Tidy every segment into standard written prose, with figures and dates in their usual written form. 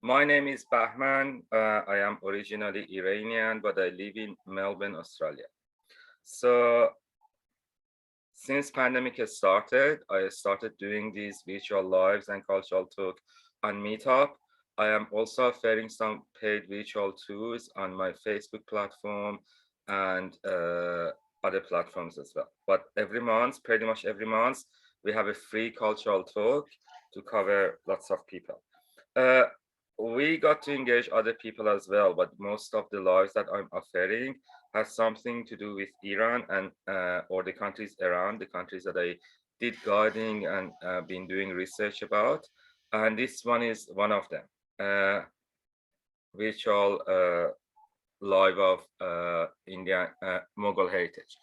My name is Bahman. I am originally Iranian, but I live in Melbourne, Australia. So since pandemic has started, I started doing these virtual lives and cultural talk on Meetup. I am also offering some paid virtual tours on my Facebook platform and other platforms as well. But every month, pretty much every month, we have a free cultural talk to cover lots of people. Uh, we got to engage other people as well, but most of the lives that I'm offering has something to do with Iran and or the countries around, the countries that I did guiding and been doing research about. And this one is one of them, virtual live of India Mughal heritage.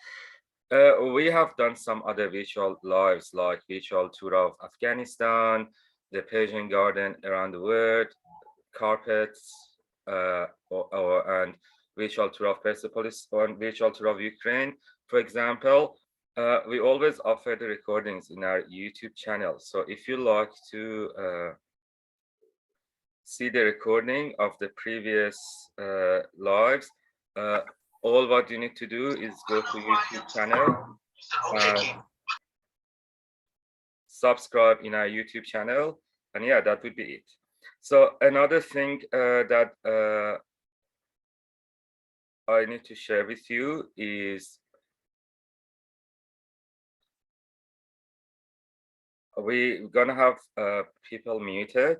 We have done some other virtual lives, like virtual tour of Afghanistan, the Persian garden around the world, carpets, and virtual tour of Persepolis or virtual tour of Ukraine. For example, we always offer the recordings in our YouTube channel. So if you like to see the recording of the previous lives, uh, all what you need to do is go to YouTube channel and subscribe in our YouTube channel. And yeah, that would be it. So another thing that I need to share with you is we're gonna have people muted,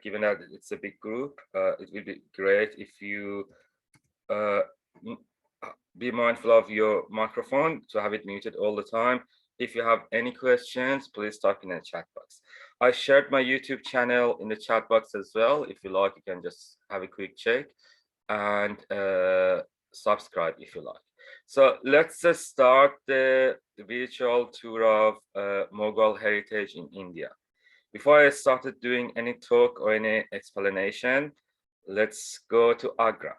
given that it's a big group. It would be great if you uh, be mindful of your microphone to have it muted all the time. If you have any questions, please type in the chat box. I shared my YouTube channel in the chat box as well. If you like, you can just have a quick check and subscribe if you like. So let's just start the virtual tour of Mughal heritage in India. Before I started doing any talk or any explanation, let's go to Agra.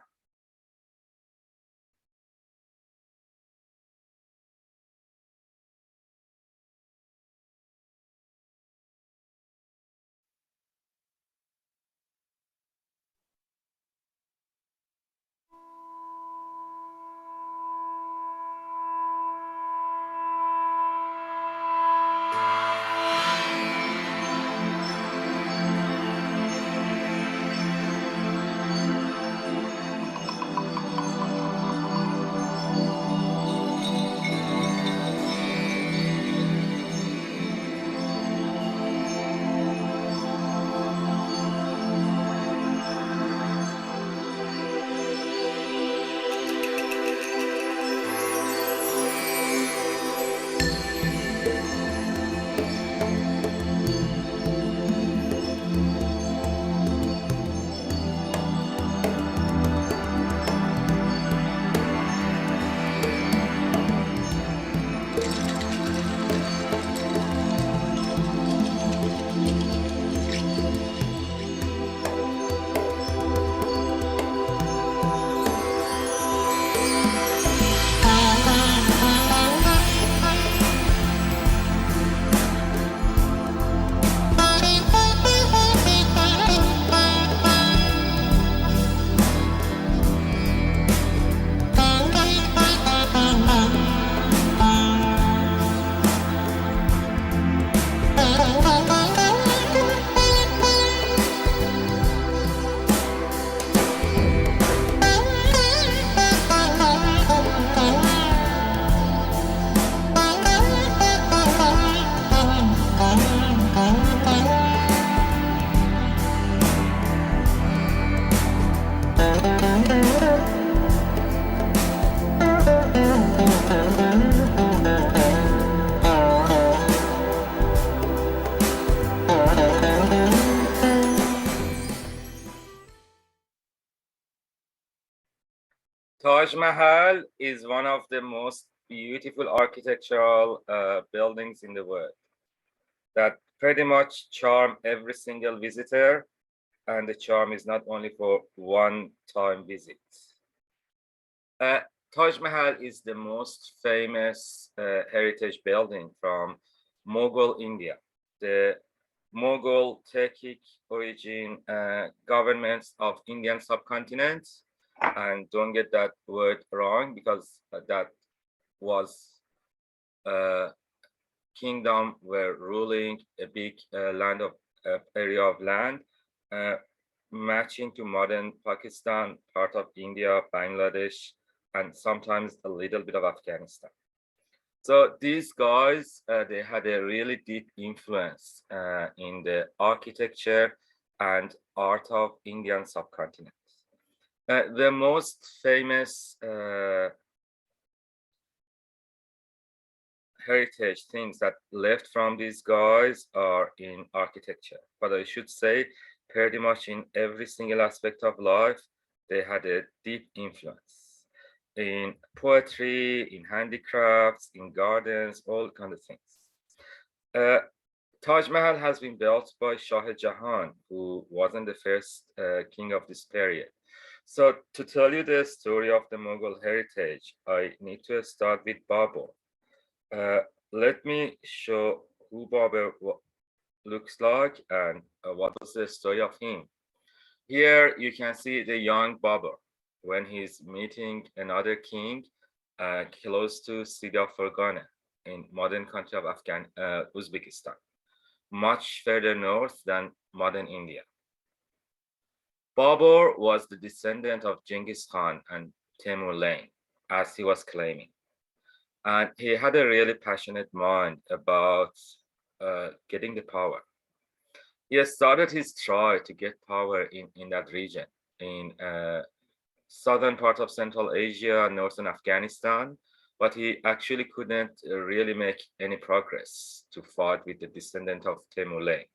Taj Mahal is one of the most beautiful architectural buildings in the world that pretty much charm every single visitor, and the charm is not only for one-time visits. Uh, Taj Mahal is the most famous heritage building from Mughal India. The Mughal Turkic origin governments of Indian subcontinent. And don't get that word wrong, because that was kingdom were ruling a big land of area of land, uh, matching to modern Pakistan, part of India, Bangladesh, and sometimes a little bit of Afghanistan. So these guys, they had a really deep influence in the architecture and art of Indian subcontinent. The most famous heritage things that left from these guys are in architecture, but I should say pretty much in every single aspect of life, they had a deep influence in poetry, in handicrafts, in gardens, all kinds of things. Taj Mahal has been built by Shah Jahan, who wasn't the first king of this period. So to tell you the story of the Mughal heritage, I need to start with Babur. Let me show who Babur looks like and what was the story of him. Here you can see the young Babur when he's meeting another king close to city of Fergana in modern country of Uzbekistan, much further north than modern India. Babur was the descendant of Genghis Khan and Temur Lane, as he was claiming. And he had a really passionate mind about getting the power. He started his try to get power in that region, in southern part of Central Asia, northern Afghanistan, but he actually couldn't really make any progress to fight with the descendant of Temur Lane.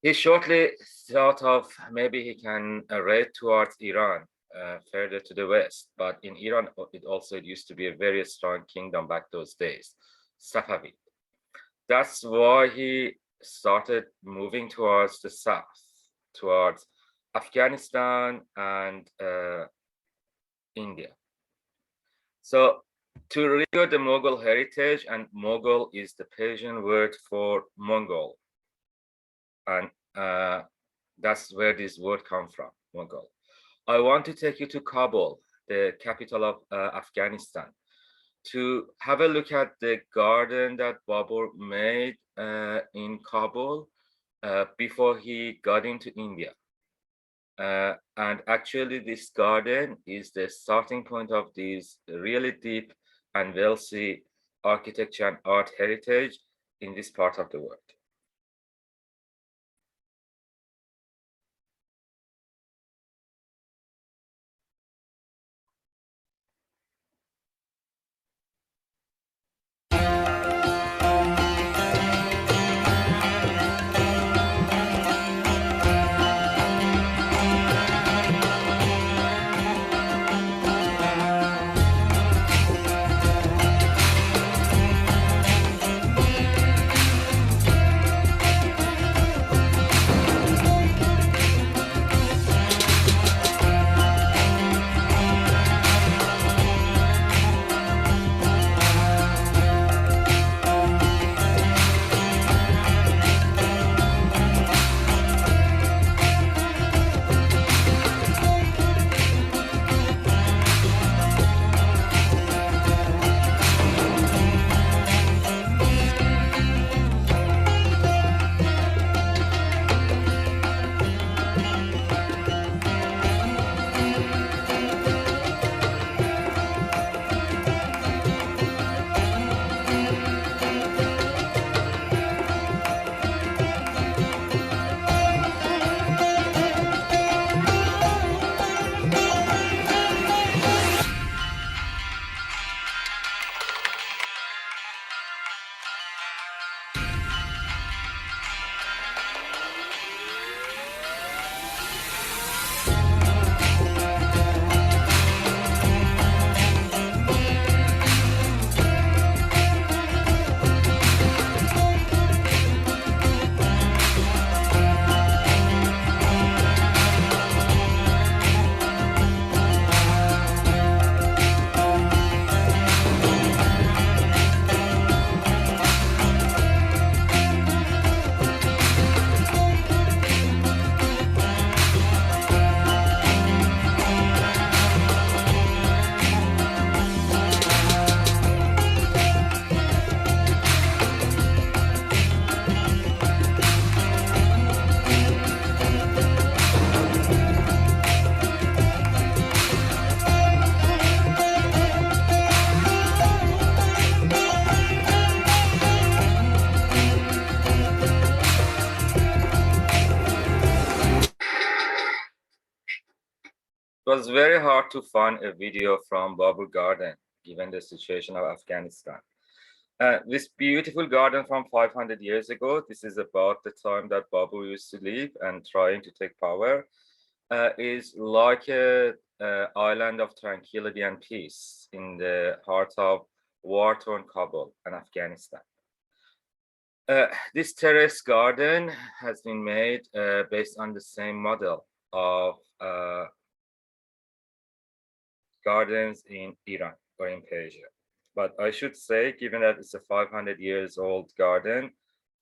He shortly thought of maybe he can raid towards Iran, further to the west, but in Iran, it used to be a very strong kingdom back those days, Safavid. That's why he started moving towards the south, towards Afghanistan and India. So to review the Mughal heritage, and Mughal is the Persian word for Mongol, and that's where this word comes from, Mughal. I want to take you to Kabul, the capital of Afghanistan, to have a look at the garden that Babur made in Kabul before he got into India. And actually, this garden is the starting point of this really deep and wealthy architecture and art heritage in this part of the world. It was very hard to find a video from Babur Garden, given the situation of Afghanistan. This beautiful garden from 500 years ago, this is about the time that Babur used to live and trying to take power, is like a island of tranquility and peace in the heart of war-torn Kabul and Afghanistan. This terrace garden has been made based on the same model of gardens in Iran or in Persia. But I should say, given that it's a 500 years old garden,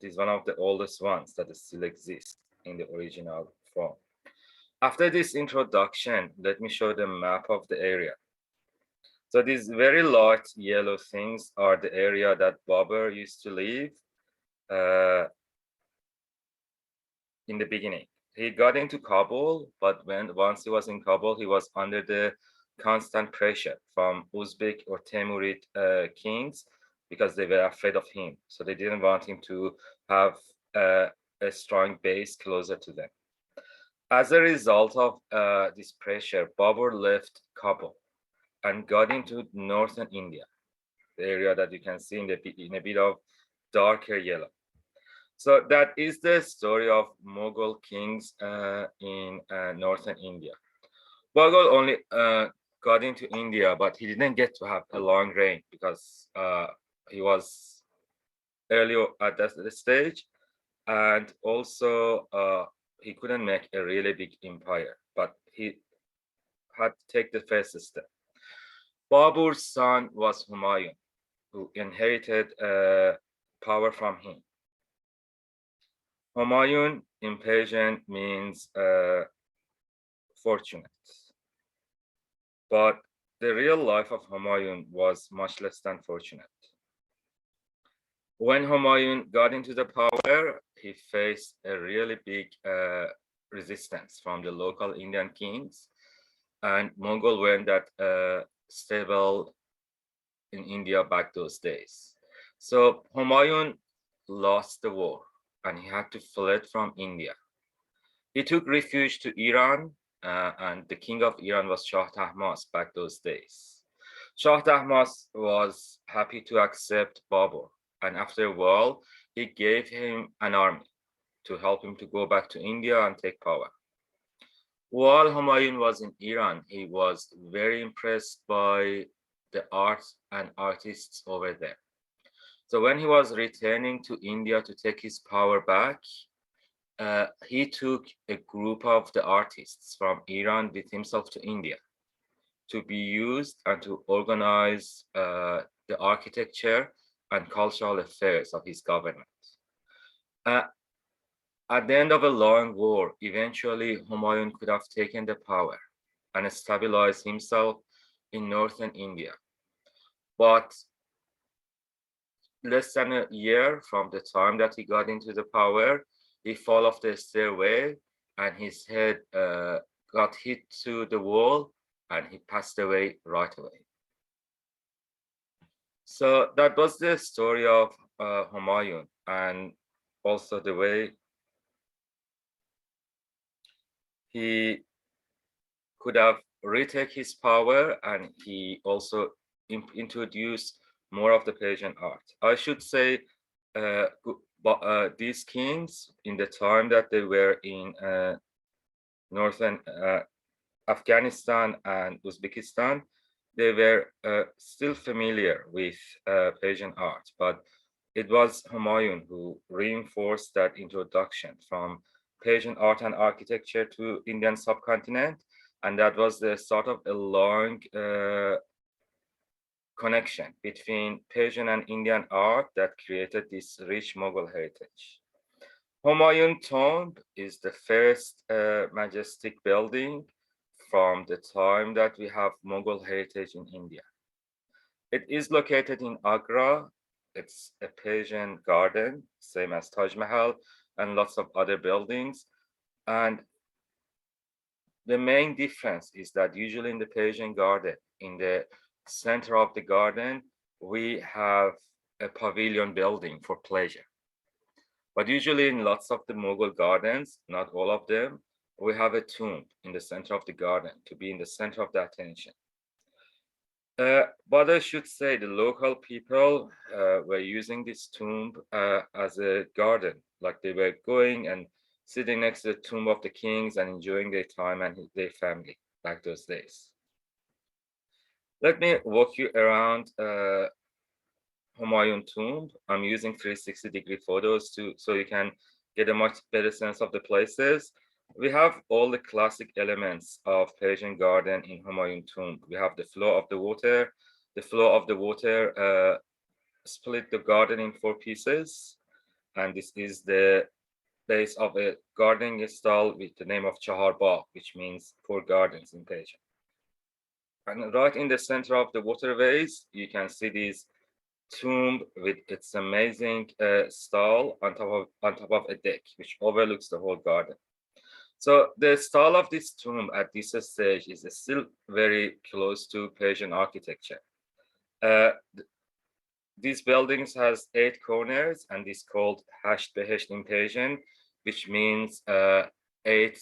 it is one of the oldest ones that still exist in the original form. After this introduction, let me show the map of the area. So these very light yellow things are the area that Babur used to live in the beginning. He got into Kabul, but once he was in Kabul, he was under the constant pressure from Uzbek or Timurid kings because they were afraid of him. So they didn't want him to have a strong base closer to them. As a result of this pressure, Babur left Kabul and got into northern India, the area that you can see in a bit of darker yellow. So that is the story of Mughal kings in northern India. Mughal only got into India, but he didn't get to have a long reign because he was early at that stage, and also he couldn't make a really big empire, but he had to take the first step. Babur's son was Humayun, who inherited power from him. Humayun in Persian means fortunate. But the real life of Humayun was much less than fortunate. When Humayun got into the power, he faced a really big resistance from the local Indian kings, and Mongol weren't that stable in India back those days. So Humayun lost the war and he had to flee from India. He took refuge to Iran, and the king of Iran was Shah Jahan back those days. Shah Jahan was happy to accept Babur, and after a while, he gave him an army to help him to go back to India and take power. While Humayun was in Iran, he was very impressed by the art and artists over there. So when he was returning to India to take his power back, he took a group of the artists from Iran with himself to India to be used and to organize the architecture and cultural affairs of his government. At the end of a long war, eventually Humayun could have taken the power and stabilized himself in northern India. But less than a year from the time that he got into the power, he fell off the stairway and his head got hit to the wall and he passed away right away. So that was the story of Humayun, and also the way he could have retake his power, and he also introduced more of the Persian art. I should say these kings, in the time that they were in northern Afghanistan and Uzbekistan, they were still familiar with Persian art, but it was Humayun who reinforced that introduction from Persian art and architecture to Indian subcontinent, and that was the start of a long connection between Persian and Indian art that created this rich Mughal heritage. Humayun Tomb is the first majestic building from the time that we have Mughal heritage in India. It is located in Agra. It's a Persian garden, same as Taj Mahal and lots of other buildings. And the main difference is that usually in the Persian garden, in the center of the garden, we have a pavilion building for pleasure. But usually in lots of the Mughal gardens, not all of them, we have a tomb in the center of the garden to be in the center of the attention. But I should say the local people were using this tomb as a garden, like they were going and sitting next to the tomb of the kings and enjoying their time and their family back those days. Let me walk you around Humayun tomb. I'm using 360-degree photos so you can get a much better sense of the places. We have all the classic elements of Persian garden in Humayun tomb. We have the flow of the water. The flow of the water split the garden in 4 pieces. And this is the base of a gardening style with the name of Chahar Bagh, which means 4 gardens in Persian. And right in the center of the waterways, you can see these tomb with its amazing style on top of a deck, which overlooks the whole garden. So the style of this tomb at this stage is still very close to Persian architecture. These buildings has 8 corners, and is called Hasht Behesht in Persian, which means 8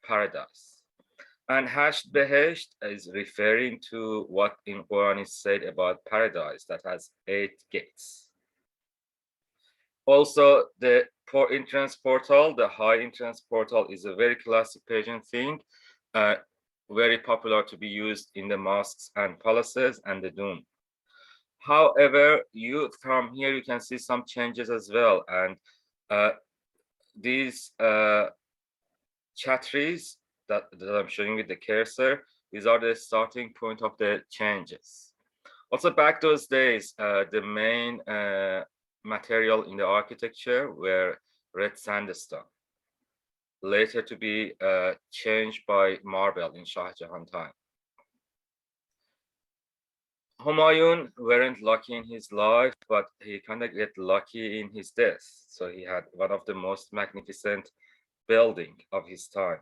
paradise. And Hasht Behesht is referring to what in Quran is said about paradise that has 8 gates. Also, the entrance portal, the high entrance portal, is a very classic Persian thing, very popular to be used in the mosques and palaces and the dome. However, from here you can see some changes as well, and these chatteries that I'm showing with the cursor, these are the starting point of the changes. Also, back those days, the main material in the architecture were red sandstone, later to be changed by marble in Shah Jahan time. Humayun weren't lucky in his life, but he kind of get lucky in his death. So he had one of the most magnificent building of his time.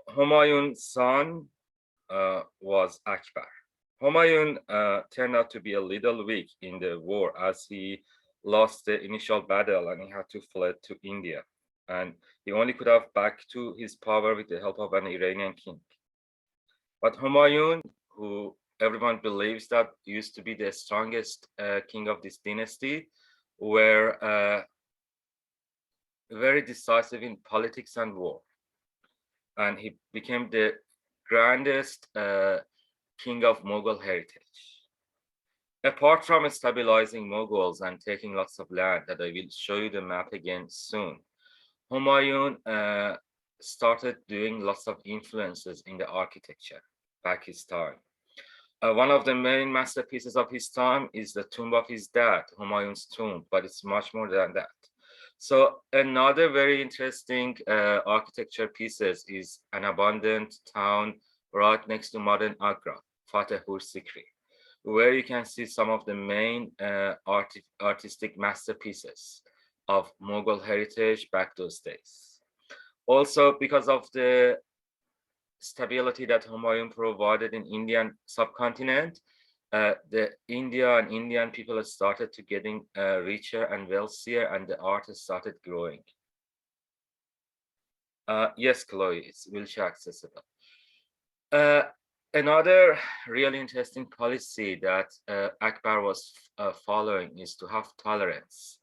Humayun's son was Akbar. Humayun turned out to be a little weak in the war as he lost the initial battle and he had to flee to India. And he only could have back to his power with the help of an Iranian king. But Humayun, who everyone believes that used to be the strongest king of this dynasty, were very decisive in politics and war. And he became the grandest king of Mughal heritage. Apart from stabilizing Mughals and taking lots of land, that I will show you the map again soon, Humayun started doing lots of influences in the architecture back his time. One of the main masterpieces of his time is the tomb of his dad, Humayun's tomb, but it's much more than that. So another very interesting architecture pieces is an abundant town right next to modern Agra, Fatehpur Sikri, where you can see some of the main artistic masterpieces of Mughal heritage back those days. Also, because of the stability that Humayun provided in Indian subcontinent, the India and Indian people started to getting richer and wealthier, and the art started growing. Yes, Chloe, it's wheelchair accessible. Another really interesting policy that Akbar was following is to have tolerance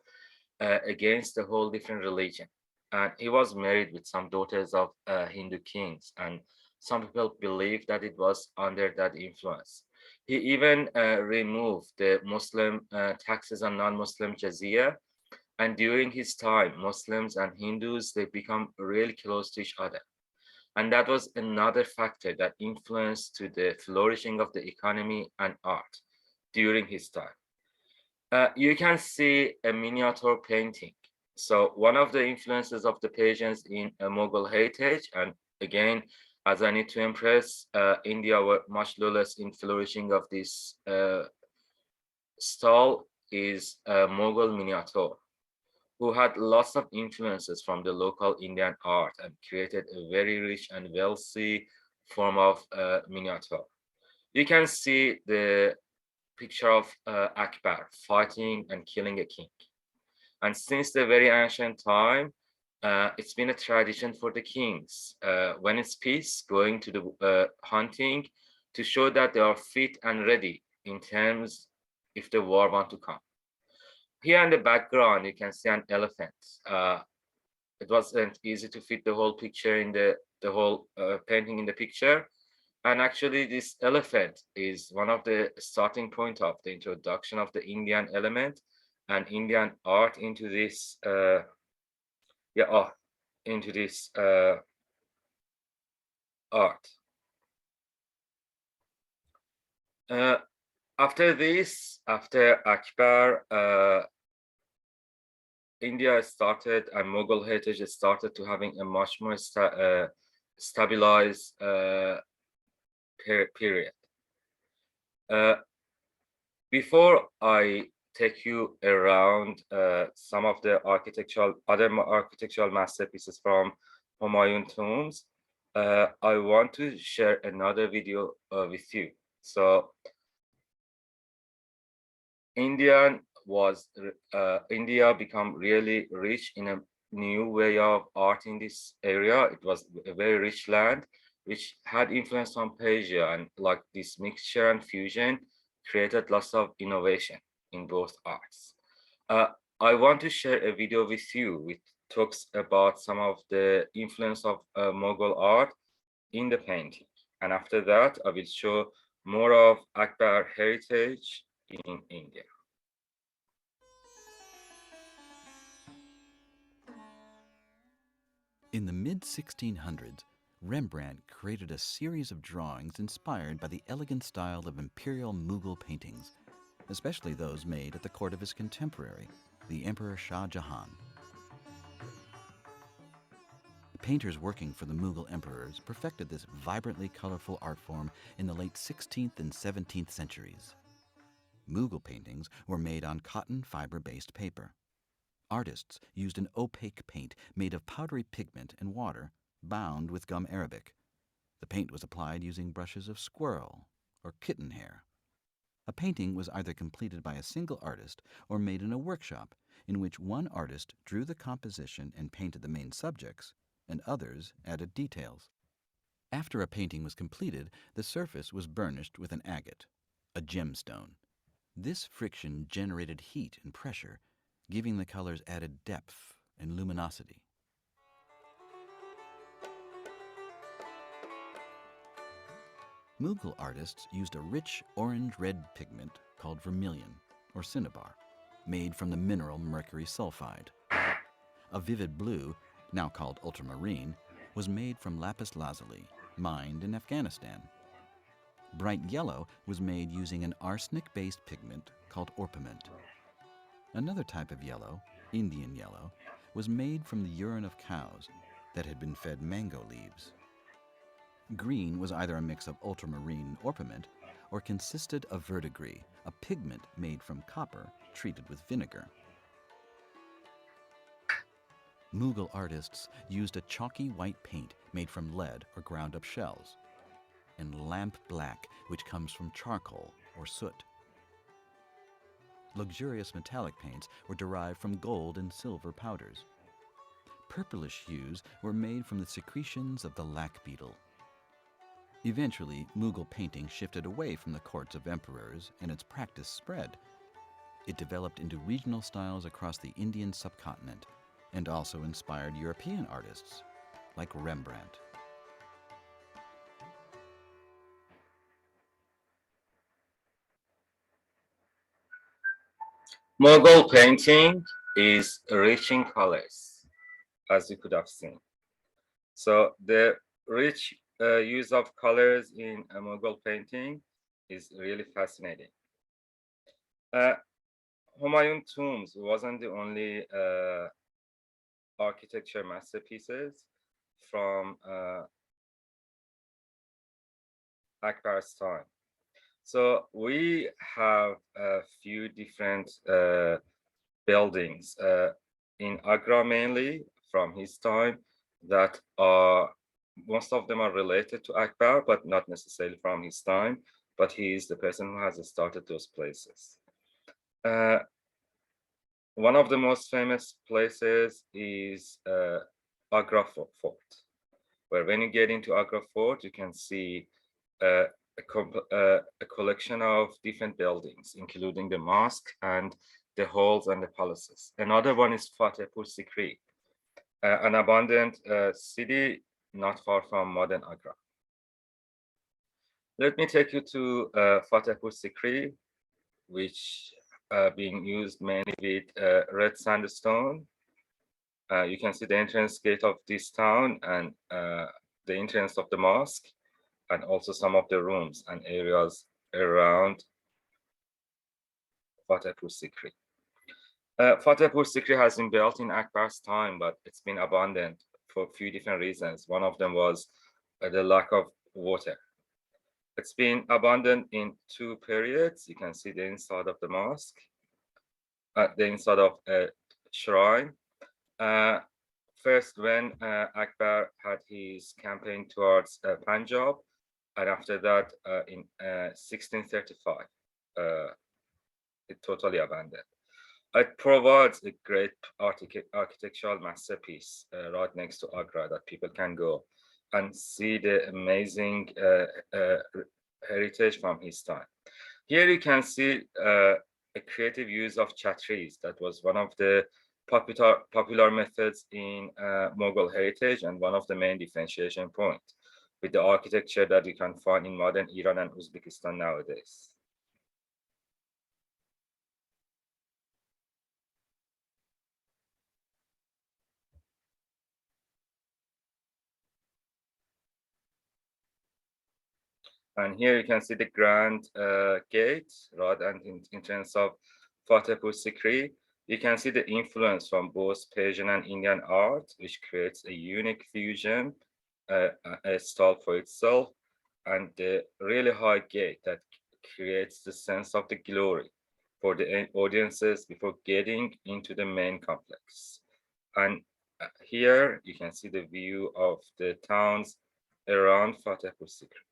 against the whole different religion. And he was married with some daughters of Hindu kings, and some people believe that it was under that influence. He even removed the Muslim taxes on non-Muslim jizya, and during his time, Muslims and Hindus, they become really close to each other. And that was another factor that influenced to the flourishing of the economy and art during his time. You can see a miniature painting. So one of the influences of the Persians in Mughal heritage, and again, as I need to impress, India were much less in flourishing of this style, is Mughal miniature, who had lots of influences from the local Indian art and created a very rich and wealthy form of miniature. You can see the picture of Akbar fighting and killing a king. And since the very ancient time, It's been a tradition for the kings, when it's peace, going to the hunting to show that they are fit and ready in terms if the war want to come. Here in the background, you can see an elephant. It wasn't easy to fit the whole picture in the whole painting in the picture. And actually, this elephant is one of the starting point of the introduction of the Indian element and Indian art into this into this art. After this, after Akbar, India started and Mughal heritage started to having a much more stabilized period. Before I take you around some of the other architectural masterpieces from Humayun tombs, I want to share another video with you. So India become really rich in a new way of art in this area. It was a very rich land which had influence from Persia, and like this mixture and fusion created lots of innovation in both arts. I want to share a video with you which talks about some of the influence of Mughal art in the painting. And after that, I will show more of Akbar heritage in India. In the mid-1600s, Rembrandt created a series of drawings inspired by the elegant style of imperial Mughal paintings, especially those made at the court of his contemporary, the Emperor Shah Jahan. Painters working for the Mughal emperors perfected this vibrantly colorful art form in the late 16th and 17th centuries. Mughal paintings were made on cotton fiber-based paper. Artists used an opaque paint made of powdery pigment and water, bound with gum arabic. The paint was applied using brushes of squirrel or kitten hair. A painting was either completed by a single artist or made in a workshop in which one artist drew the composition and painted the main subjects, and others added details. After a painting was completed, the surface was burnished with an agate, a gemstone. This friction generated heat and pressure, giving the colors added depth and luminosity. Mughal artists used a rich orange-red pigment called vermilion, or cinnabar, made from the mineral mercury sulfide. A vivid blue, now called ultramarine, was made from lapis lazuli, mined in Afghanistan. Bright yellow was made using an arsenic-based pigment called orpiment. Another type of yellow, Indian yellow, was made from the urine of cows that had been fed mango leaves. Green was either a mix of ultramarine and orpiment or consisted of verdigris, a pigment made from copper treated with vinegar. Mughal artists used a chalky white paint made from lead or ground up shells, and lamp black, which comes from charcoal or soot. Luxurious metallic paints were derived from gold and silver powders. Purplish hues were made from the secretions of the lac beetle. Eventually, Mughal painting shifted away from the courts of emperors and its practice spread. It developed into regional styles across the Indian subcontinent and also inspired European artists like Rembrandt. Mughal painting is rich in colors, as you could have seen. So the rich use of colors in a Mughal painting is really fascinating. Humayun tombs wasn't the only architecture masterpieces from Akbar's time. So we have a few different buildings in Agra mainly from his time that are, most of them are related to Akbar, but not necessarily from his time, but he is the person who has started those places. One of the most famous places is Agra Fort, where when you get into Agra Fort, you can see uh, a collection of different buildings, including the mosque and the halls and the palaces. Another one is Fatehpur Sikri, an abandoned city not far from modern Agra. Let me take you to Fatehpur Sikri, which being used mainly with red sandstone. You can see the entrance gate of this town and the entrance of the mosque, and also some of the rooms and areas around Fatehpur Sikri. Fatehpur Sikri has been built in Akbar's time, but it's been abandoned for a few different reasons. One of them was the lack of water. It's been abandoned in two periods. You can see the inside of the mosque, the inside of a shrine. First, when Akbar had his campaign towards Punjab, and after that, in 1635, it totally abandoned. It provides a great architectural masterpiece right next to Agra that people can go and see the amazing heritage from his time. Here you can see a creative use of chatris. That was one of the popular methods in Mughal heritage and one of the main differentiation points with the architecture that you can find in modern Iran and Uzbekistan nowadays. And here you can see the grand gate, right? And in terms of Fatehpur Sikri, you can see the influence from both Persian and Indian art, which creates a unique fusion, a style for itself, and the really high gate that creates the sense of the glory for the audiences before getting into the main complex. And here you can see the view of the towns around Fatehpur Sikri.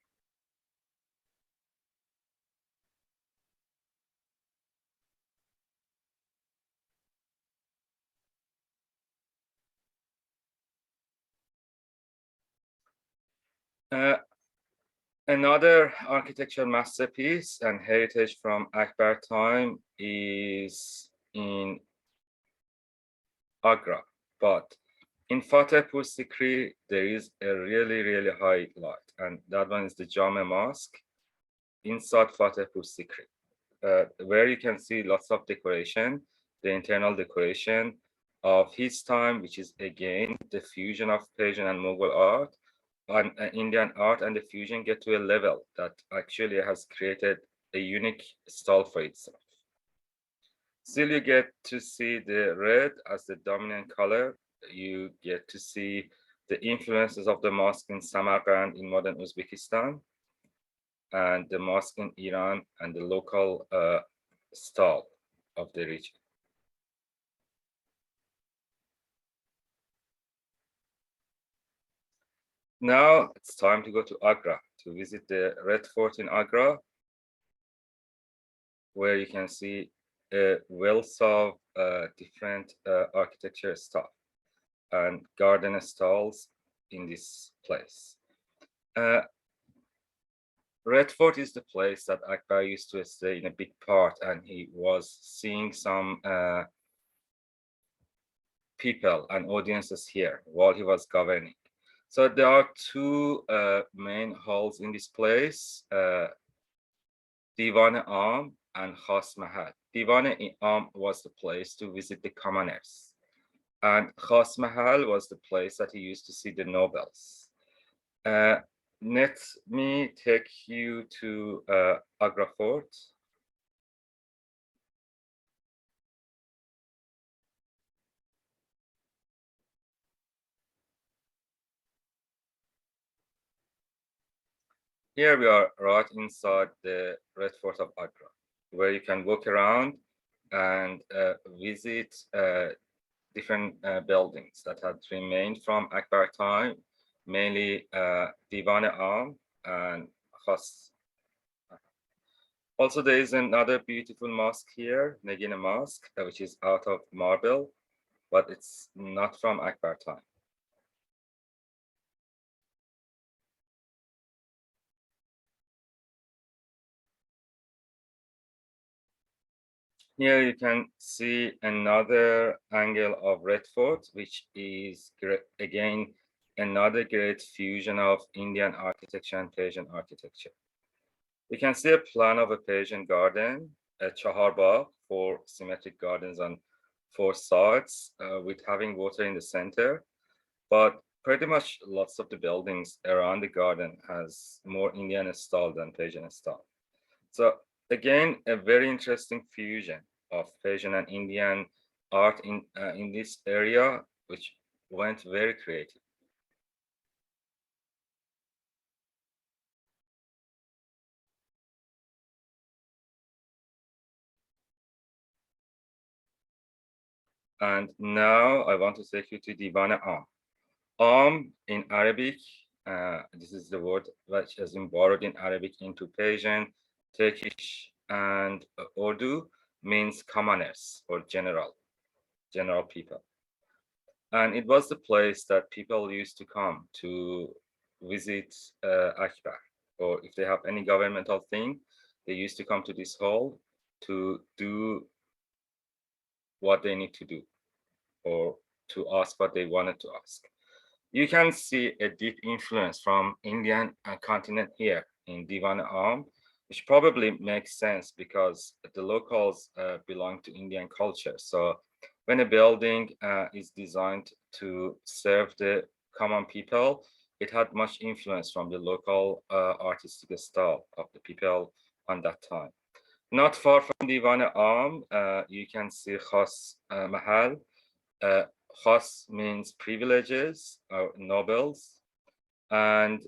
Uh, Another architectural masterpiece and heritage from Akbar time is in Agra, but in Fatehpur Sikri, there is a really high light, and that one is the Jama Mosque inside Fatehpur Sikri, where you can see lots of decoration, the internal decoration of his time, which is again the fusion of Persian and Mughal art, and Indian art, and the fusion get to a level that actually has created a unique style for itself. Still, you get to see the red as the dominant color. You get to see the influences of the mosque in Samarkand in modern Uzbekistan, and the mosque in Iran and the local style of the region. Now it's time to go to Agra to visit the Red Fort in Agra, where you can see a wealth of different architecture stuff and garden styles in this place. Red Fort is the place that Akbar used to stay in a big part, and he was seeing some people and audiences here while he was governing. So there are two main halls in this place, Divan Am and Khas Mahal. Divan Am was the place to visit the commoners, and Khas Mahal was the place that he used to see the nobles. Uh, Let me take you to Agra Fort. Here we are right inside the Red Fort of Agra, where you can walk around and visit different buildings that had remained from Akbar time, mainly Divan Am and Khas. Also, there is another beautiful mosque here, Nagina Mosque, which is out of marble, but it's not from Akbar time. Here you can see another angle of Red Fort, which is again another great fusion of Indian architecture and Persian architecture. You can see a plan of a Persian garden, a Chahar Bagh, 4 symmetric gardens on 4 sides, with having water in the center. But pretty much lots of the buildings around the garden has more Indian style than Persian style. So again, a very interesting fusion of Persian and Indian art in this area, which went very creative. And now I want to take you to Divan Am. Am in Arabic, this is the word which has been borrowed in Arabic into Persian, Turkish, and Urdu, means commoners or general people. And it was the place that people used to come to visit Akbar, or if they have any governmental thing, they used to come to this hall to do what they need to do, or to ask what they wanted to ask. You can see a deep influence from Indian continent here in Divan Am, which probably makes sense because the locals belong to Indian culture. So when a building is designed to serve the common people, it had much influence from the local artistic style of the people on that time. Not far from Divan Am, you can see Khas Mahal. Khas means privileges or nobles, and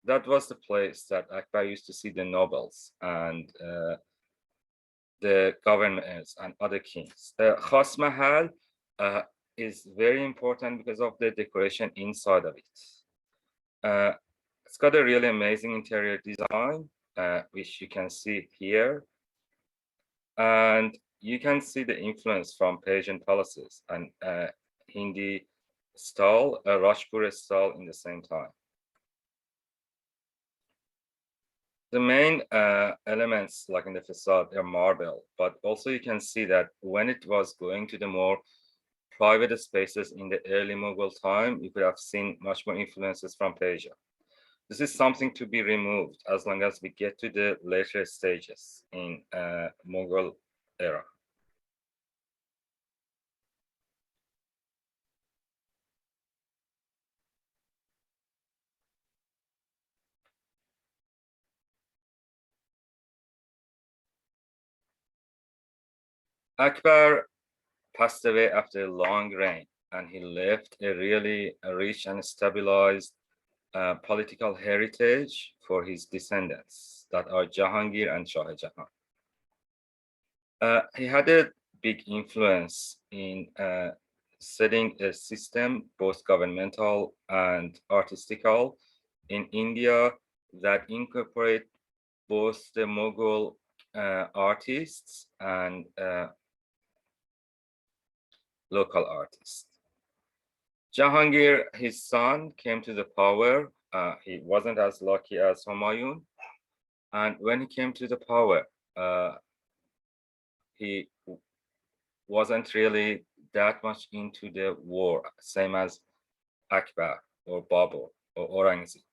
that was the place that Akbar used to see the nobles and the governors and other kings. Khas Mahal is very important because of the decoration inside of it. It's got a really amazing interior design, which you can see here. And you can see the influence from Persian palaces and Hindi style, Rajpura style in the same time. The main elements, like in the facade, are marble, but also you can see that when it was going to the more private spaces in the early Mughal time, you could have seen much more influences from Persia. This is something to be removed as long as we get to the later stages in Mughal era. Akbar passed away after a long reign, and he left a really rich and stabilized political heritage for his descendants, that are Jahangir and Shah Jahan. He had a big influence in setting a system, both governmental and artistical, in India that incorporate both the Mughal artists and local artists. Jahangir, his son, came to the power. He wasn't as lucky as Humayun. And when he came to the power, he wasn't really that much into the war, same as Akbar or Babur or Aurangzeb.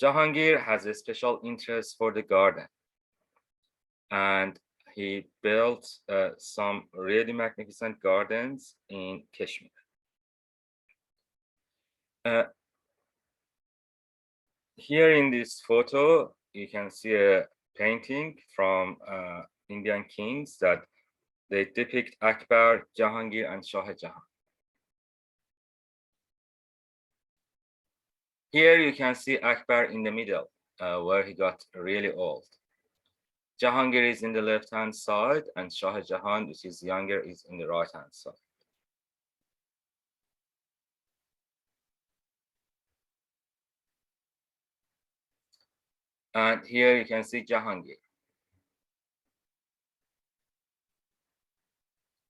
Jahangir has a special interest for the garden, and he built some really magnificent gardens in Kashmir. Here in this photo, you can see a painting from Indian kings that they depict Akbar, Jahangir, and Shah Jahan. Here you can see Akbar in the middle, where he got really old. Jahangir is in the left-hand side, and Shah Jahan, which is younger, is in the right-hand side. And here you can see Jahangir.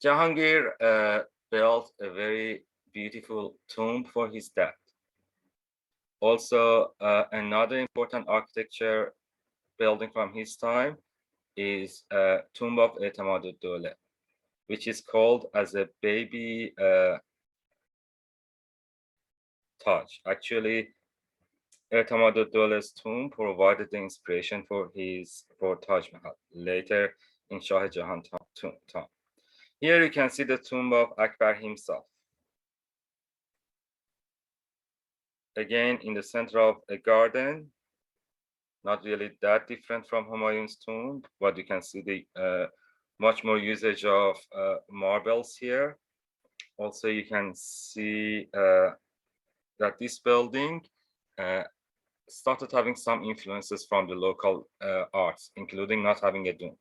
Jahangir built a very beautiful tomb for his dad. Also, another important architecture building from his time is Tomb of Etemad-ud-Dawla, which is called as a baby Taj. Actually, Etemad-ud-Dawla's tomb provided the inspiration for Taj Mahal, later in Shah Jahan tomb. Here you can see the tomb of Akbar himself. Again, in the center of a garden, not really that different from Humayun's tomb, but you can see the much more usage of marbles here. Also, you can see that this building started having some influences from the local arts, including not having a dome.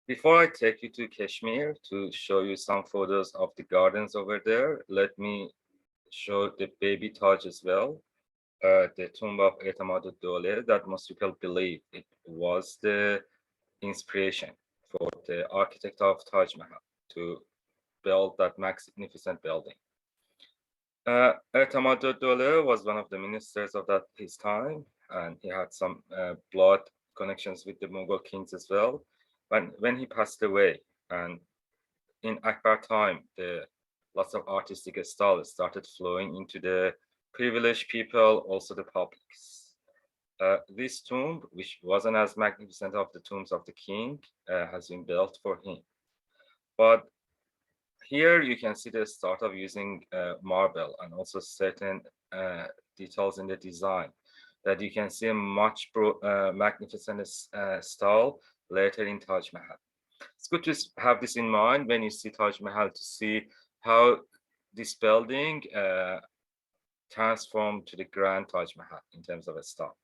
Before I take you to Kashmir to show you some photos of the gardens over there, let me show the baby Taj as well. The tomb of Etemad-ud-Dawla that most people believe it was the inspiration for the architect of Taj Mahal to build that magnificent building. Etemad-ud-Dawla was one of the ministers of his time, and he had some blood connections with the Mughal kings as well. When he passed away, and in Akbar time, lots of artistic styles started flowing into the privileged people, also the publics. This tomb, which wasn't as magnificent of the tombs of the king, has been built for him. But here you can see the start of using marble and also certain details in the design that you can see a much magnificent style later in Taj Mahal. It's good to have this in mind when you see Taj Mahal, to see how this building transformed to the grand Taj Mahal in terms of a style.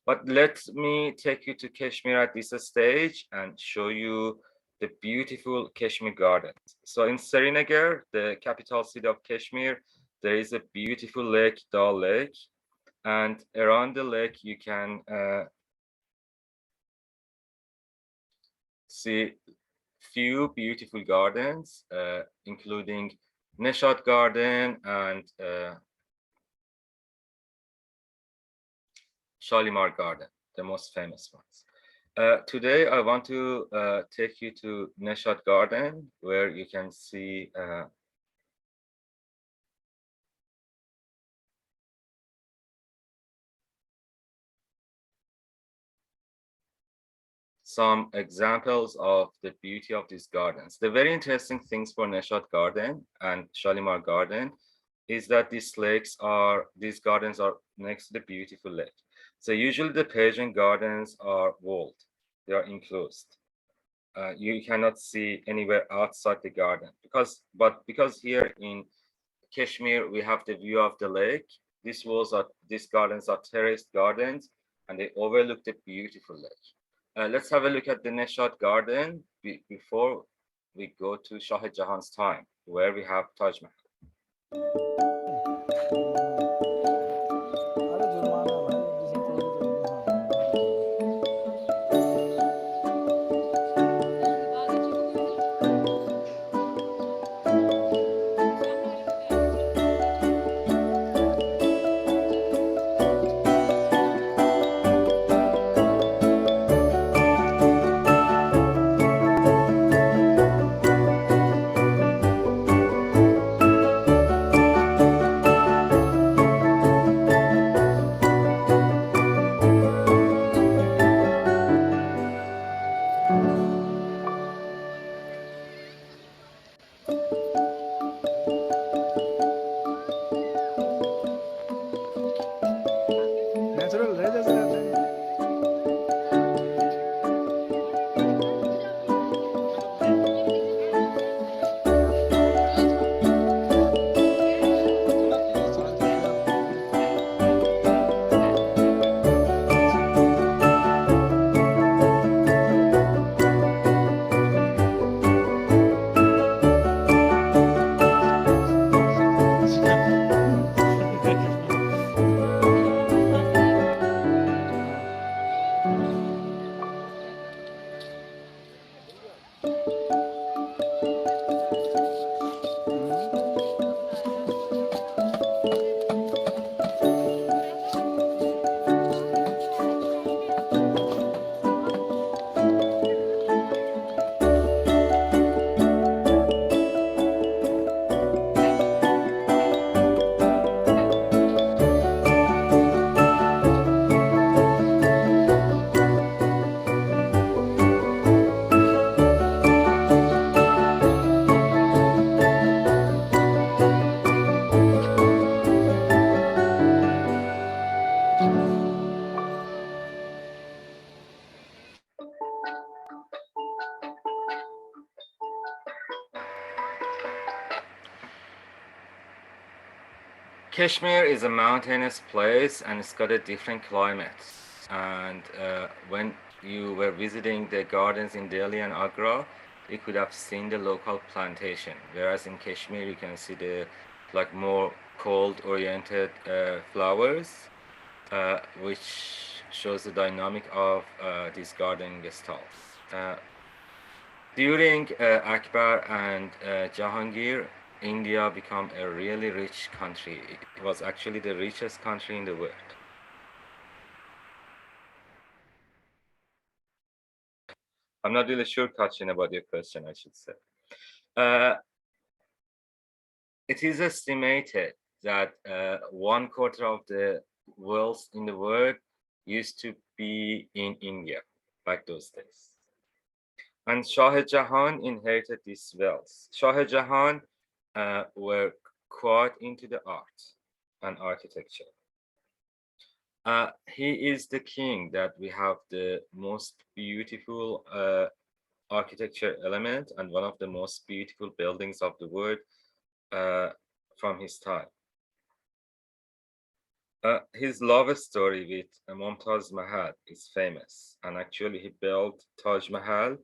But let me take you to Kashmir at this stage and show you the beautiful Kashmir gardens. So in Srinagar, the capital city of Kashmir, there is a beautiful lake, Dal Lake, and around the lake you can see few beautiful gardens, including Nishad Garden and Shalimar Garden, the most famous ones. Today, I want to take you to Nishad Garden, where you can see some examples of the beauty of these gardens. The very interesting things for Nishad Garden and Shalimar Garden is that these gardens are next to the beautiful lake. So usually the Persian gardens are walled, they are enclosed. You cannot see anywhere outside the garden because here in Kashmir we have the view of the lake. These gardens are terraced gardens, and they overlook the beautiful lake. Let's have a look at the Nishad Garden before we go to Shah Jahan's time, where we have Taj Mahal. Kashmir is a mountainous place and it's got a different climate. And when you were visiting the gardens in Delhi and Agra, you could have seen the local plantation. Whereas in Kashmir, you can see the like more cold-oriented flowers, which shows the dynamic of these gardening styles. During Akbar and Jahangir, India became a really rich country. It was actually the richest country in the world. I'm not really sure, Kachin, about your question, I should say. It is estimated that 1/4 of the wealth in the world used to be in India back those days. And Shah Jahan inherited this wealth. Shah Jahan were quite into the art and architecture. He is the king that we have the most beautiful architecture element and one of the most beautiful buildings of the world from his time. His love story with Mumtaz Mahal is famous, and actually he built Taj Mahal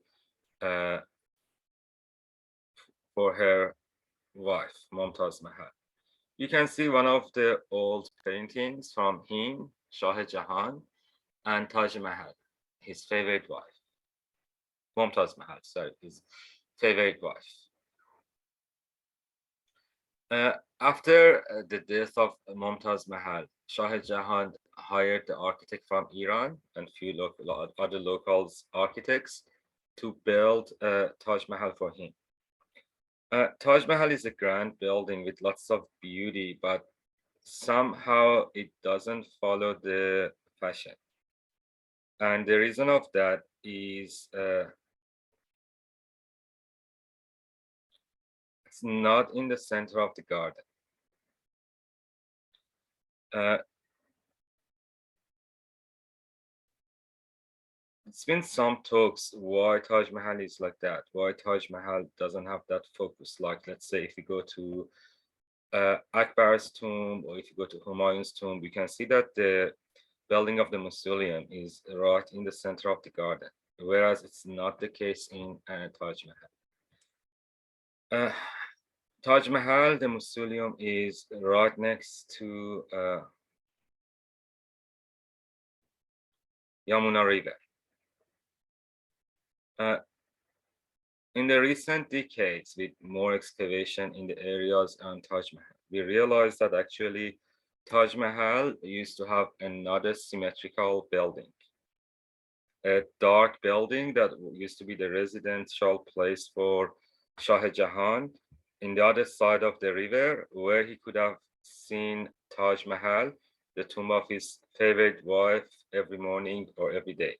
for her wife, Mumtaz Mahal. You can see one of the old paintings from him, Shah Jahan, and Taj Mahal, his favorite wife. Mumtaz Mahal, sorry, his favorite wife. After the death of Mumtaz Mahal, Shah Jahan hired the architect from Iran and few other locals architects to build Taj Mahal for him. Taj Mahal is a grand building with lots of beauty, but somehow it doesn't follow the fashion. And the reason of that is it's not in the center of the garden. It's been some talks why Taj Mahal is like that, why Taj Mahal doesn't have that focus. Like, let's say if you go to Akbar's tomb or if you go to Humayun's tomb, we can see that the building of the mausoleum is right in the center of the garden, whereas it's not the case in Taj Mahal. Taj Mahal, the mausoleum is right next to Yamuna River. In the recent decades, with more excavation in the areas on Taj Mahal, we realized that actually Taj Mahal used to have another symmetrical building, a dark building that used to be the residential place for Shah Jahan in the other side of the river, where he could have seen Taj Mahal, the tomb of his favorite wife, every morning or every day.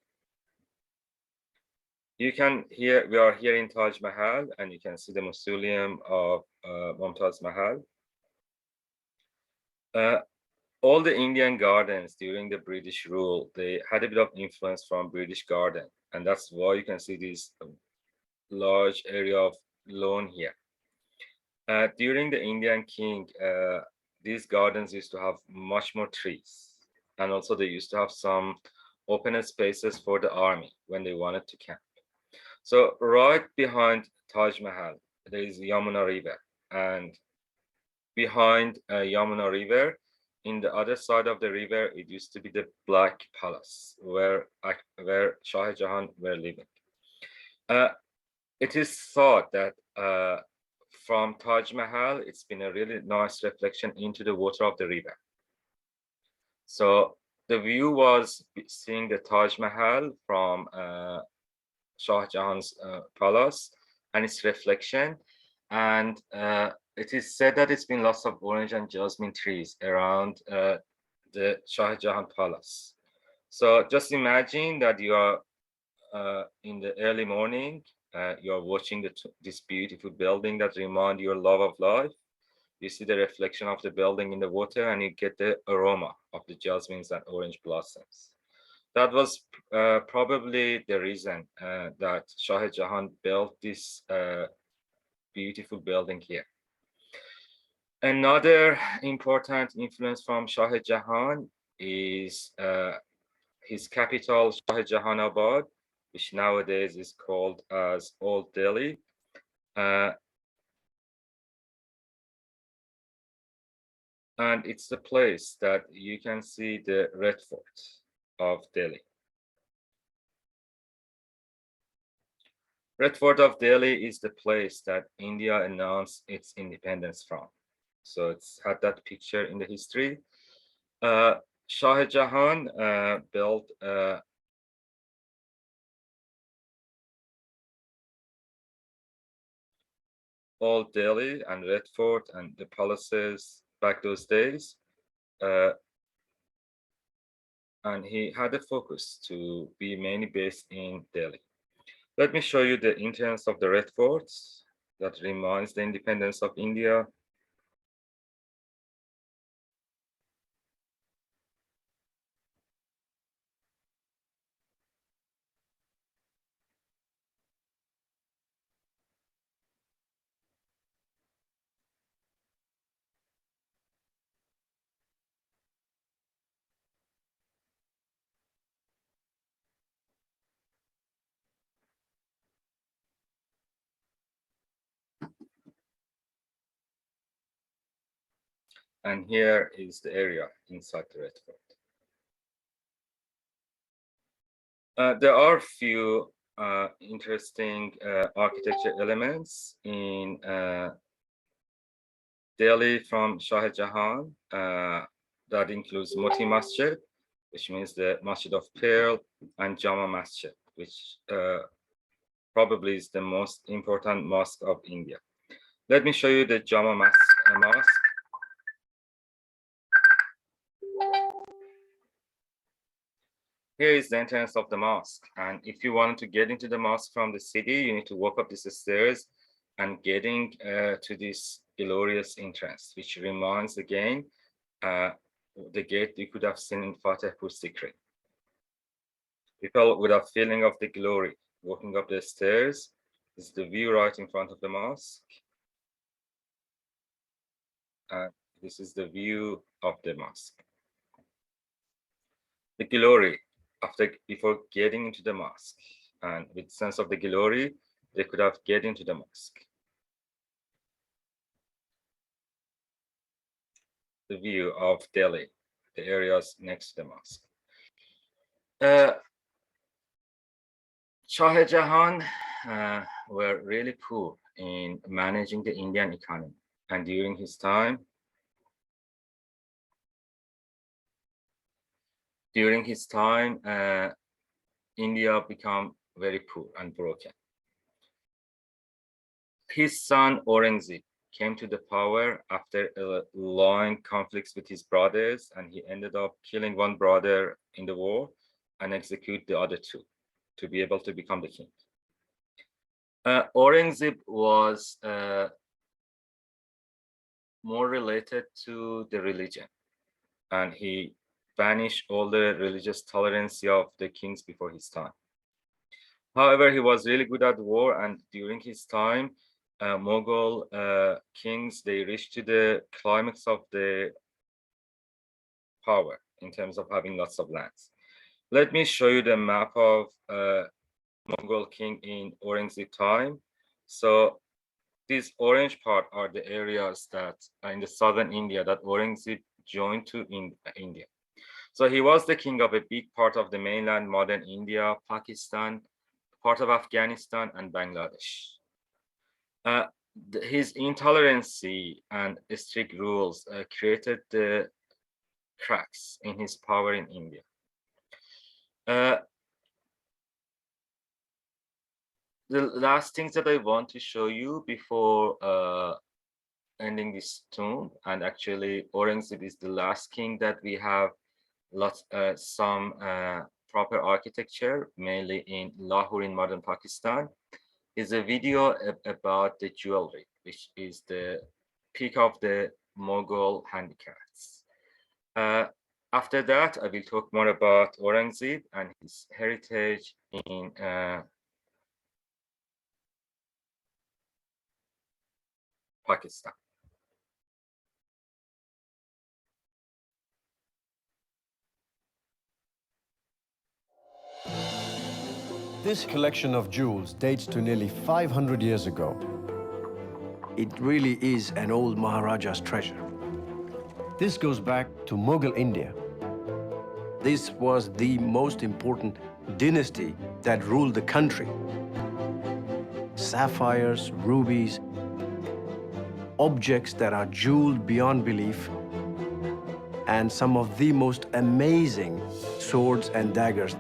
You can hear, we are here in Taj Mahal, and you can see the mausoleum of Mumtaz Mahal. All the Indian gardens during the British rule, they had a bit of influence from British garden, and that's why you can see this large area of lawn here. During the Indian king, these gardens used to have much more trees, and also they used to have some open spaces for the army when they wanted to camp. So right behind Taj Mahal, there is Yamuna River, and behind Yamuna River, in the other side of the river, it used to be the Black Palace, where Shah Jahan were living. It is thought that from Taj Mahal, it's been a really nice reflection into the water of the river. So the view was seeing the Taj Mahal from Shah Jahan's palace and its reflection. And it is said that it's been lots of orange and jasmine trees around the Shah Jahan palace. So just imagine that you are in the early morning, you are watching this beautiful building that reminds your love of life. You see the reflection of the building in the water and you get the aroma of the jasmines and orange blossoms. That was probably the reason that Shah Jahan built this beautiful building here. Another important influence from Shah Jahan is his capital, Shah Jahanabad, which nowadays is called as Old Delhi. And it's the place that you can see the Red Fort of Delhi. Red Fort of Delhi is the place that India announced its independence from. So it's had that picture in the history. Shah Jahan built Old Delhi and Red Fort and the palaces back those days. And he had a focus to be mainly based in Delhi. Let me show you the entrance of the Red Fort that reminds the independence of India. And here is the area inside the Red Fort. There are few interesting architecture elements in Delhi from Shah Jahan. That includes Moti Masjid, which means the Masjid of Pearl, and Jama Masjid, which probably is the most important mosque of India. Let me show you the Jama Mosque. Here is the entrance of the mosque. And if you want to get into the mosque from the city, you need to walk up these stairs and getting to this glorious entrance, which reminds again the gate you could have seen in Fatehpur Sikri. People with a feeling of the glory walking up the stairs. This is the view right in front of the mosque. And this is the view of the mosque. The glory before getting into the mosque, and with sense of the glory, they could have get into the mosque. The view of Delhi, the areas next to the mosque. Shah Jahan were really poor in managing the Indian economy, and during his time, India became very poor and broken. His son Aurangzeb came to the power after a long conflicts with his brothers, and he ended up killing one brother in the war and execute the other two to be able to become the king. Aurangzeb was more related to the religion, and he banished all the religious tolerance of the kings before his time. However, he was really good at war, and during his time, Mughal kings, they reached to the climax of the power in terms of having lots of lands. Let me show you the map of Mughal king in Aurangzeb time. So these orange part are the areas that are in the southern India that Aurangzeb joined to in India. So he was the king of a big part of the mainland, modern India, Pakistan, part of Afghanistan, and Bangladesh. His intolerance and strict rules created the cracks in his power in India. The last things that I want to show you before ending this tomb, and actually Aurangzeb is the last king that we have some proper architecture, mainly in Lahore in modern Pakistan, is a video about the jewelry, which is the peak of the Mughal handicrafts. After that, I will talk more about Aurangzeb and his heritage in Pakistan. This collection of jewels dates to nearly 500 years ago. It really is an old Maharaja's treasure. This goes back to Mughal India. This was the most important dynasty that ruled the country. Sapphires, rubies, objects that are jeweled beyond belief, and some of the most amazing swords and daggers.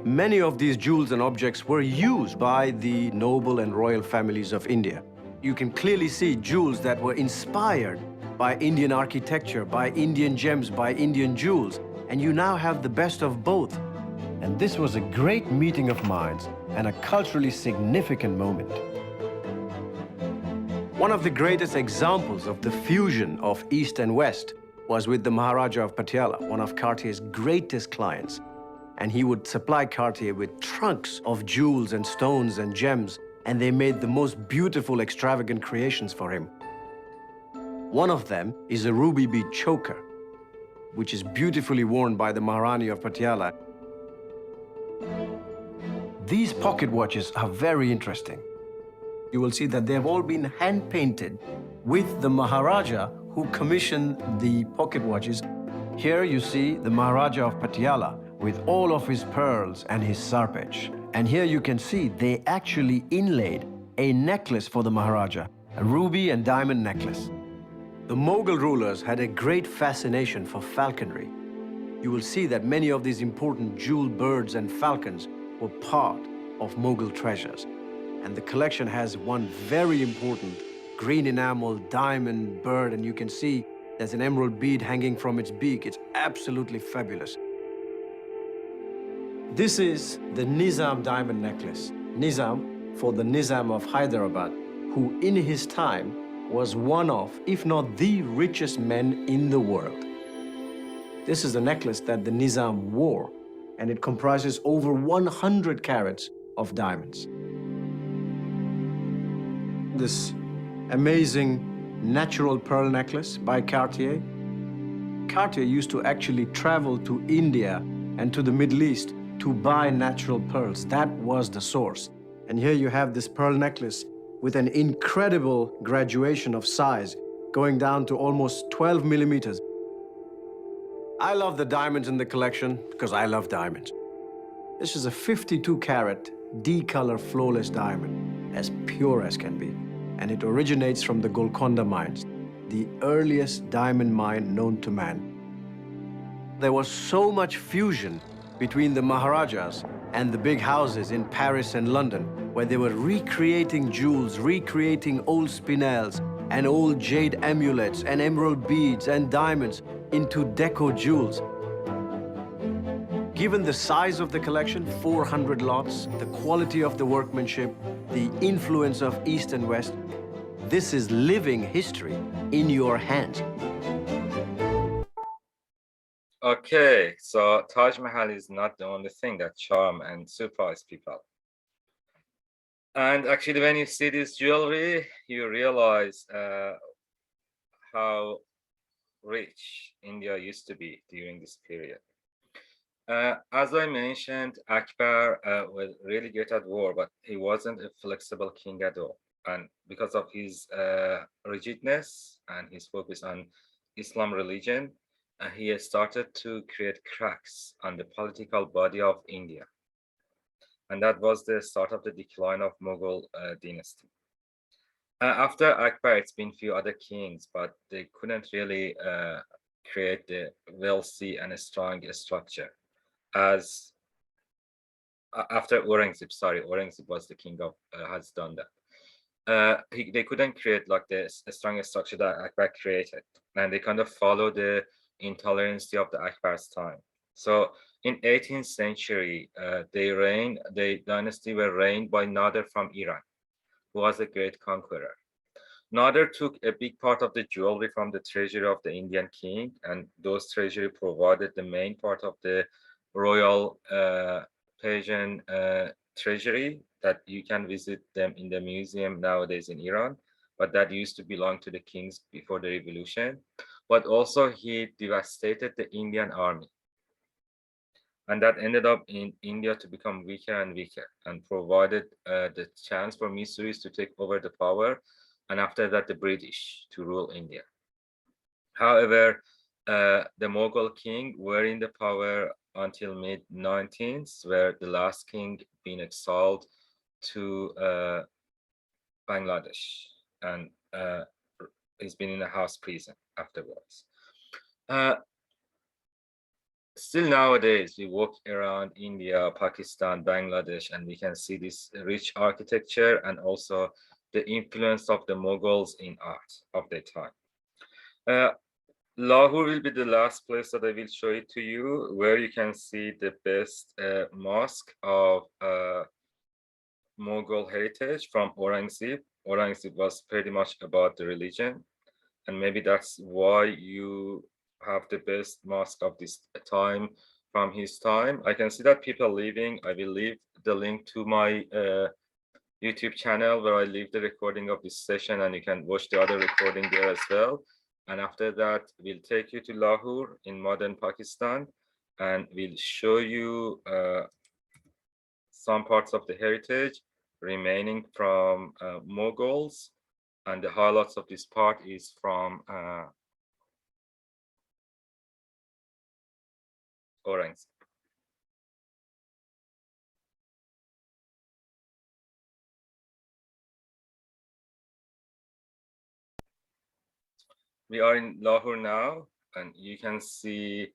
Many of these jewels and objects were used by the noble and royal families of India. You can clearly see jewels that were inspired by Indian architecture, by Indian gems, by Indian jewels, and you now have the best of both. And this was a great meeting of minds and a culturally significant moment. One of the greatest examples of the fusion of East and West was with the Maharaja of Patiala, one of Cartier's greatest clients. And he would supply Cartier with trunks of jewels and stones and gems, and they made the most beautiful, extravagant creations for him. One of them is a ruby bead choker, which is beautifully worn by the Maharani of Patiala. These pocket watches are very interesting. You will see that they have all been hand-painted with the Maharaja who commissioned the pocket watches. Here you see the Maharaja of Patiala with all of his pearls and his sarpech. And here you can see they actually inlaid a necklace for the Maharaja, a ruby and diamond necklace. The Mughal rulers had a great fascination for falconry. You will see that many of these important jeweled birds and falcons were part of Mughal treasures. And the collection has one very important green enamel diamond bird, and you can see there's an emerald bead hanging from its beak. It's absolutely fabulous. This is the Nizam diamond necklace. Nizam for the Nizam of Hyderabad, who in his time was one of, if not the richest men in the world. This is the necklace that the Nizam wore, and it comprises over 100 carats of diamonds. This amazing natural pearl necklace by Cartier. Cartier used to actually travel to India and to the Middle East to buy natural pearls. That was the source. And here you have this pearl necklace with an incredible graduation of size, going down to almost 12 millimeters. I love the diamonds in the collection because I love diamonds. This is a 52-carat D-color flawless diamond, as pure as can be. And it originates from the Golconda mines, the earliest diamond mine known to man. There was so much fusion between the Maharajas and the big houses in Paris and London, where they were recreating jewels, recreating old spinels and old jade amulets and emerald beads and diamonds into deco jewels. Given the size of the collection, 400 lots, the quality of the workmanship, the influence of East and West, this is living history in your hands. Okay, so Taj Mahal is not the only thing that charm and surprise people. And actually, when you see this jewelry, you realize how rich India used to be during this period. As I mentioned, Akbar was really good at war, but he wasn't a flexible king at all. And because of his rigidness and his focus on Islam religion, he started to create cracks on the political body of India. And that was the start of the decline of Mughal dynasty. After Akbar, it's been few other kings, but they couldn't really create the wealthy and a strong structure. As after Aurangzeb, Aurangzeb was the king of, has done that. They couldn't create like the strongest structure that Akbar created, and they kind of follow the intolerance of the Akbar's time. So in 18th century, the dynasty were reigned by Nader from Iran, who was a great conqueror. Nader took a big part of the jewelry from the treasury of the Indian king, and those treasury provided the main part of the royal Persian treasury that you can visit them in the museum nowadays in Iran, but that used to belong to the kings before the revolution. But also he devastated the Indian army. And that ended up in India to become weaker and weaker, and provided the chance for Missouri's to take over the power, and after that the British to rule India. However, the Mughal king were in the power until mid-19th, where the last king been exiled to Bangladesh, and he's been in a house prison afterwards. Still nowadays, we walk around India, Pakistan, Bangladesh, and we can see this rich architecture and also the influence of the Mughals in art of their time. Lahore will be the last place that I will show it to you, where you can see the best mosque of Mughal heritage from Aurangzeb. Aurangzeb was pretty much about the religion, and maybe that's why you have the best mosque of this time from his time. I can see that people leaving. I will leave the link to my YouTube channel where I leave the recording of this session, and you can watch the other recording there as well. And after that, we'll take you to Lahore in modern Pakistan, and we'll show you some parts of the heritage remaining from Mughals. And the highlights of this part is from Aurangzeb. We are in Lahore now, and you can see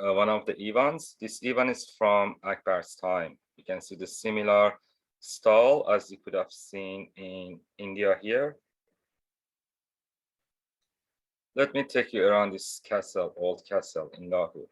one of the Ivans. This Ivan is from Akbar's time. You can see the similar style as you could have seen in India here. Let me take you around this castle, old castle in Lahore.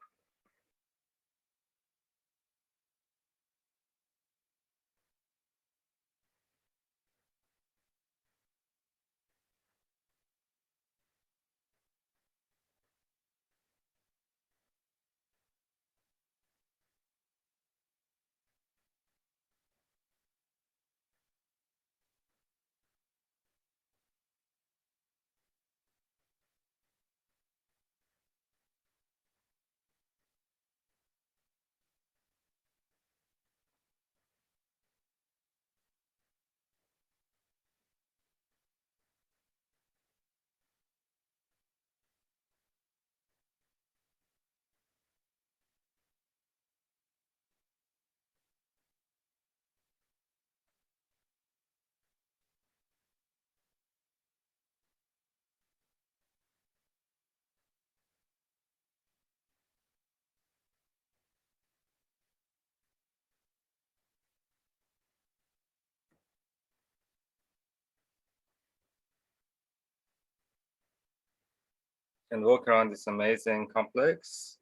And walk around this amazing complex.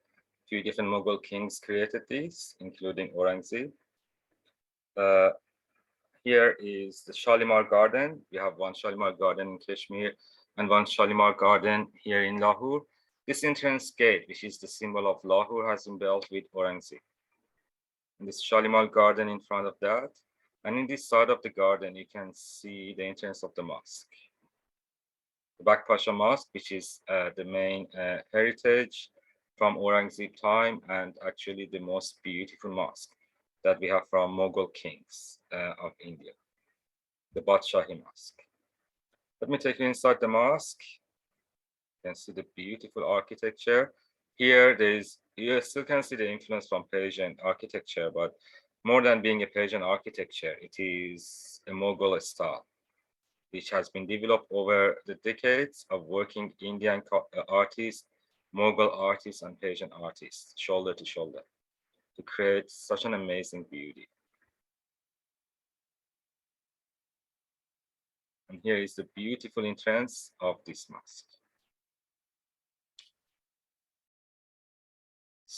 Few different Mughal kings created these, including Aurangzeb. Here is the Shalimar Garden. We have one Shalimar Garden in Kashmir and one Shalimar Garden here in Lahore. This entrance gate, which is the symbol of Lahore, has been built with Aurangzeb. And this Shalimar Garden in front of that. And in this side of the garden, you can see the entrance of the mosque. The Bak Pasha Mosque, which is the main heritage from Aurangzeb time, and actually the most beautiful mosque that we have from Mughal kings of India, the Badshahi Mosque. Let me take you inside the mosque. You can see the beautiful architecture. Here, you still can see the influence from Persian architecture, but more than being a Persian architecture, it is a Mughal style, which has been developed over the decades of working Indian artists, Mughal artists, and Persian artists, shoulder to shoulder, to create such an amazing beauty. And here is the beautiful entrance of this mosque.